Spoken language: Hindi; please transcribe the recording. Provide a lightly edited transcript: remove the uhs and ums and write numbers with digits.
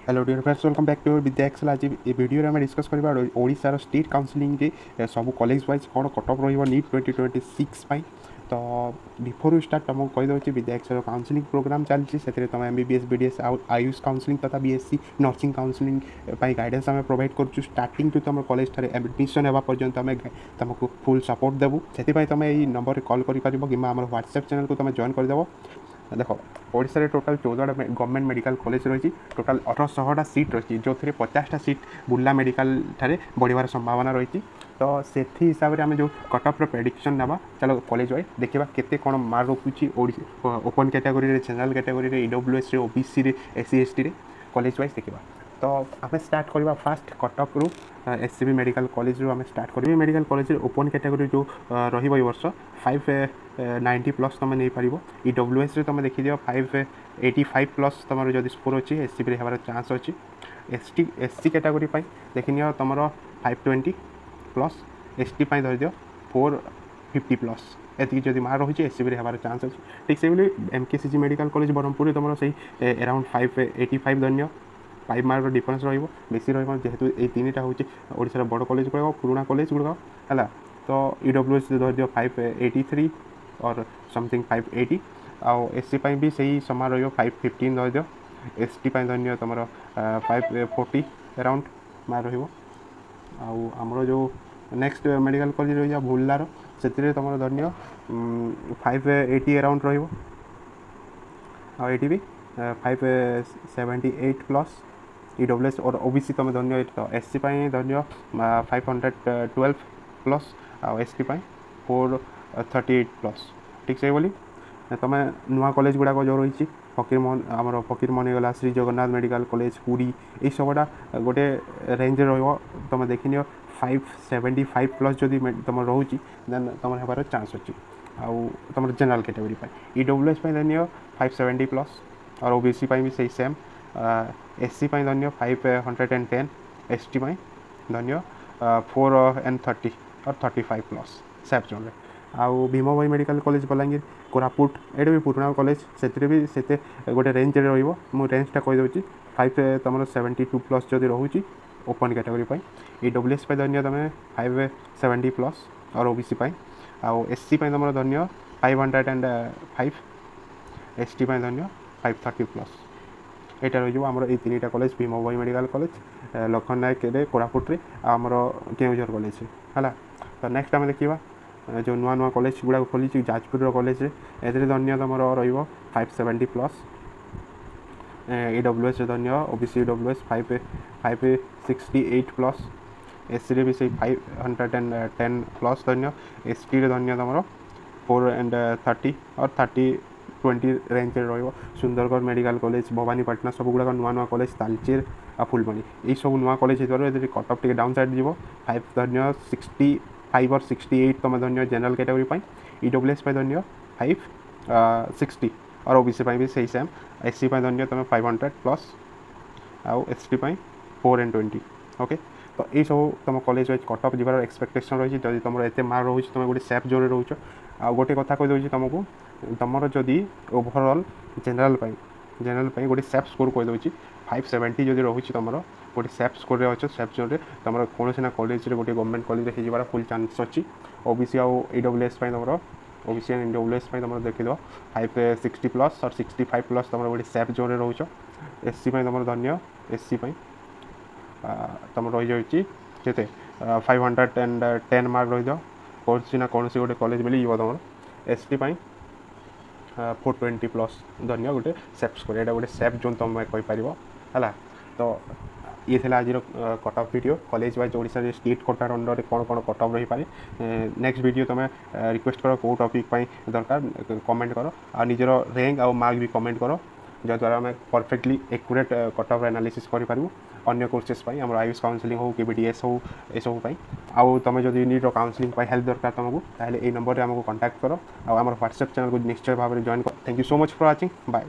Hello dear friends, welcome back to Vidya excel. आज ये वीडियो में डिस्कस करबा ओडिशार स्टेट काउंसलिंग रे सब कॉलेज वाइज कौन कटअप रहिबो नीट 2026 पाई। तो बिफोर यू स्टार्ट तुमको कही दूसरी विद्या एक्सेल काउंसलिंग प्रोग्राम चलती से तुम MBBS BDS आयुष काउंसलिंग तथा BSc नर्सिंग काउंसलिंग गाइडेंस आम प्रोवाइड करूँ। स्टार्टिंग टू तुम कॉलेज ठारे एडमिशन होगा पर्यंत आम तुमको फुल सपोर्ट देवु। से तुम ये नंबर कॉल कर कि व्हाट्सएप चैनल को तुम जॉइन करदेव। देख ओडिशा टोटाल 14टा गवर्नमेंट मेडिकल कॉलेज रही। टोटाल 1800टा सीट रही जो 50टा सीट बुर्ला मेडिकल ठारे बढ़िया संभावना रही। तो से हिसाब से आम जो कटअफ्र प्रेडिक्शन ना चलो कॉलेज वाइज देखा केते कौन मार्क रखुच्छी open category general category EWS OBC SC ST college wise देखा। तो आम स्टार्ट करवा फास्ट कटअप रु SCB मेडिकल कॉलेज रु आम स्टार्ट कर मेडिकल कॉलेज ओपन कैटेगोरी जो रही 590+ तुम नहीं पार। EWS तुम देखी दियो 585+ तुम जो स्कोर अच्छी SCB हमार चांस अच्छी। SC कैटेगोरी देखी नि तुम 520+ ST धरी दियो 450+ एति जदि मार्क रही SCB हमार चांस अच्छी। ठीक से MKCG मेडिकल कॉलेज ब्रह्मपुर तुम से अराउंड 585 धन्य 5 मार्क डिफरेन्स बेसी जेहेतु ये 3टा हूँ ओडिशार बड़ कॉलेज गुड़ाक पुराना कॉलेज गुड़ाक है। तो EWS धर दियो 583 और समथिंग 580 आउ SC भी सही समान रही 515 धर दियो। ST धन्य तुम 540 अराउंड मार्क रमर जो नेक्स्ट मेडिकल कॉलेज रही बुर्लार से तुम धन्य 580 अराउंड रही भी 578+ EWS और OBC तुम धन्य। तो SC धन्य 512+ आ ST 438+। ठीक से बोली तुम नुआ कॉलेज गुड़ाक जो रही फकीरमोहन आमर फकीरमोहन गला श्री जगन्नाथ मेडिकल कॉलेज पुरी ये सबटा गोटे रेंज तुम देख नि 575+ जदि तुम रोचे देन तुम हमार चांस अच्छी। आउ तुम जनरल कैटेगोरी EWS धन्य 570+ और OBC भी सही सेम। SC धन्य 510 ST धन्य 430 और 35+ सैप जोन आउ भीम भाई मेडिकल कॉलेज बलांगीर कोरापुट ये भी पुराना कॉलेज से भी से गोटे रेंज रेंजटा कहीदे 5 तुम 72+ जदि रोचे ओपन कैटेगोरी EWS धन्य तुम 570+ और OBC आउ SC तुम धन्य 505 ST धन्य 530+। यहाँ रही आमर ये 3टा कॉलेज भीम भाई मेडिकल कॉलेज लखन नायक कोरापुट आमर केउझर कॉलेज है। तो नेक्स्ट आम देखा जो नुआ नुआ कॉलेज गुड़ा खोली जाजपुर कॉलेज ए धन्य तुम रो 570+ EWS धन्य OBC EWS 568+ SC भी सही 510+ धन्य ST धन्य तुम 430 और 30-20 range Sundargarh medical college Bhawanipatna सब गुड़ा नुआ नुआ कॉलेज तालचेर आ फुलबणी ये सब नुआ कॉलेज कटअफ टे डाउन साइड जीव 5 धन्य 65 और 68 तुम धन्य जनरल कैटेगोरी EWS धन्य 560 और OBC भी सही सेम। SC धन्य तुम 500+ आउ ST 420। ओके तो ये सब तुम कॉलेज वाइज कटअफ जीवार एक्सपेक्टेशन रही जब तुम एत मार्क रोच तुम गोटे सेफ जोन रोच। आ गोटे कथा कहीदे तुमको तुमर जदि ओभरअल जनरल गोटे सेफ स्कोर कहीदे 570 जदि रोचे तुम गोटे सेफ स्कोर अच्छे सेफ जोन तुम कौन ना कॉलेज गोटे गवर्नमेंट कॉलेज हो फुल चांस अच्छी। OBC आउ EWS तुम OBC एंड EWS तुम देखिद 560+ और 65+ तुम गोटे सेफ जोन रोच। SC तुम धन्य SC तुम रही जाते 510 मार्क रही कौन ना कौन गोटे कॉलेज मिली तुम ST 420+ धन्य गोटे सेफ स्कोर यहाँ गोटे सेफ जोन तुम कहीपर है। तो ये थे आज cutoff video college wise Odisha state quota under कौन कौन कटअफ रही पारे। नेक्स्ट वीडियो तुम रिक्वेस्ट कर कौ टॉपिक दरकार कमेंट कर आ निजर रैंक आ मार्क भी कमेंट कर जद्वारा आम परफेक्टली एक्यूरेट कटअफ एनालिसिस करूँ अन्य कोर्सेस आम आयुष काउंसलिंग हो कि BDS हो यसबू आउ तुम जो नीट काउंसलिंग हेल्प दरकार तुमको ताहले ये नंबर में आमको कांटेक्ट कर आम व्हाट्सएप चैनल को निश्चय भाव में जॉइन कर। Thank you so much for watching bye.